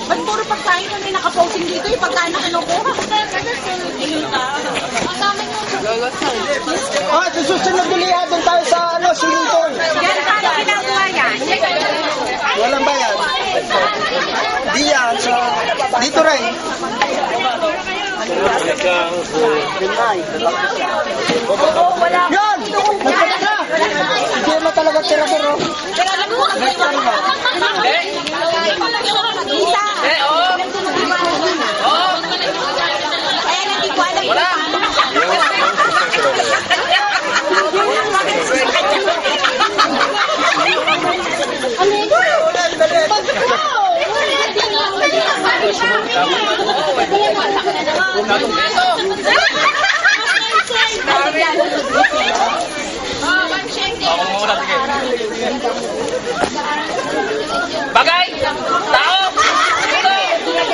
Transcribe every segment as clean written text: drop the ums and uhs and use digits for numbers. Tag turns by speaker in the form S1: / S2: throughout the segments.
S1: Ba't puro pagkain kami nakaposing dito? Yung pagkain na kinukuha.
S2: Sa susunod ulit doon tayo sa swimming pool.
S1: Yan, paano ginagawa yan?
S2: Walang bayad. Diyan, dito rin. Yan! Nagpunta na! Hindi mo talaga tira-tira.
S3: Bagay! Tao!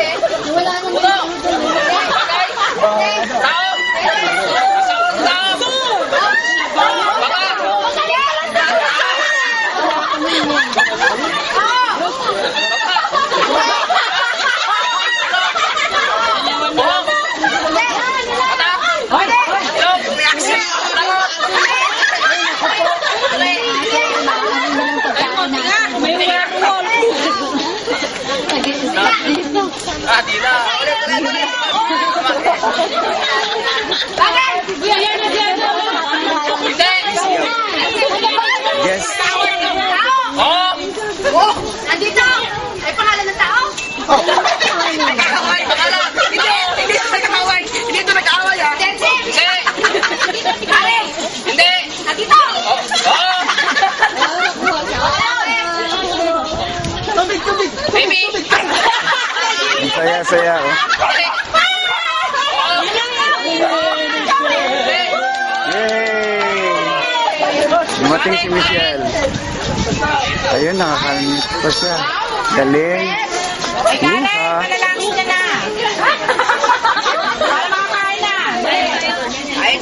S3: Puno! Puno! Bagay! Tao! Tao!
S2: Yes.
S3: Oh!
S1: Oh! Andito! Ay, pangalan ng tao?
S3: Nag-aaway! Bakala! Hindi ito nag-aaway! Hindi ito nag-aaway ha!
S1: Hindi!
S3: Hindi!
S1: Pare!
S3: Hindi!
S1: Andito!
S3: Oh!
S2: Tubig, tubig!
S3: Baby!
S2: Ang saya-saya, oh. Yay! Dumating si Michelle. Ayun, nakakalimit pa siya. Galing.
S1: Ay, Karen! Malalangin ka na! Para makakain na! Ay!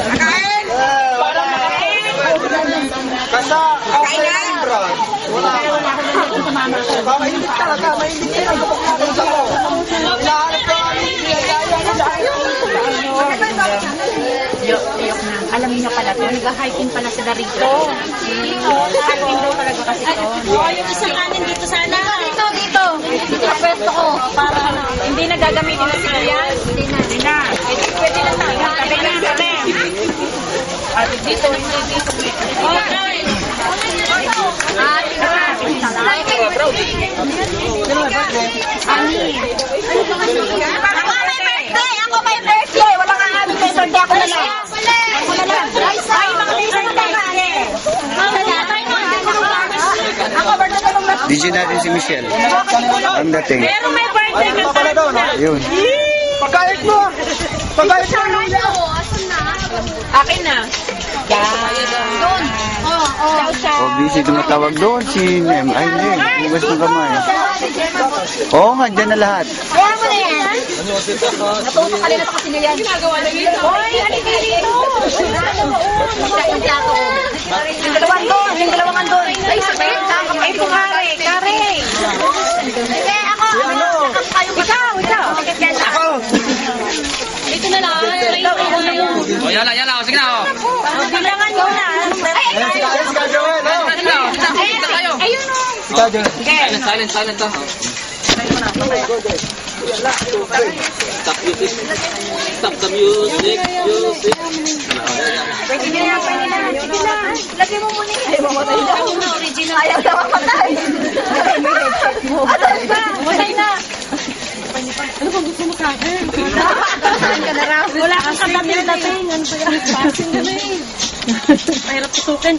S1: Kakain!
S2: Kasa, mainit talaga, mainit yan. Ang kapag sa ko. Hinahanap ko ang
S1: Alam niyo pala to, nag-hiking pala sila rito. Hiking daw talaga kasi to. Yung isang kanin dito sana. Dito. Dito ang pwesto ko. Para hindi na gagamitin na sila yan. Hindi na. Pwede na tayo. Kami. At dito, hindi dito. Okay. Ako may birthday. Wala nga nga may birthday. Ako na lang. Ay, mga birthday. Ako birthday na lang.
S2: DJ natin si Michelle. Ang dating.
S1: Pero may birthday ka pa doon.
S2: Ayun. Pagkait mo! Pagkait mo!
S1: Akin na. Doon.
S2: Oh, busy tumatawag doon si Nem. Ay, hindi. Hugas ng kamay. Oo nga, dyan na lahat.
S1: Kaya mo na yan. Natuto ka rin na kasi na yan. Ginagawa na dito. Hoy, halika dito. Yung dalawang andon. Ay, sabay. Ay, ito kare. Hindi, ako. Ikaw.
S2: Ako!
S1: Dito na lang.
S3: Oh, yala! Oh, sige na, oh!
S1: Bilangan mo na.
S2: Ayan, si Joel, oh.
S3: Dito kayo!
S1: Ayun o.
S3: Silent, oh. Stop the music.
S1: Pwede na. Sige na. Lagyan mo muna yun. Ay, mamatay na. Original. Ayaw na mamatay. Ano ba? Mamatay na. Ano bang gusto mo sa akin? Wala kang kadating-dating. Ano ba yan? Passing ka na eh. Mahirap tutukin.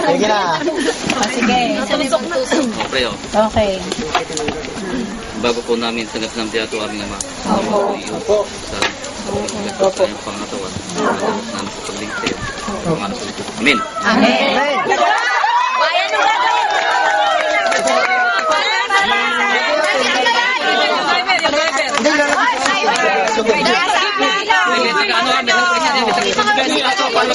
S2: Sige na.
S1: Sige. Tusok na.
S3: Pre, oh.
S1: Okay.
S3: Bago po namin tanggap ng tiyato aming ama.
S2: Opo.
S3: Sa pangatawan. Namin sa paglingkod. Pangalan sa Diyos. Amen.
S1: Amen. Bayan ng gagawin.
S2: Hindi na.
S3: Ano,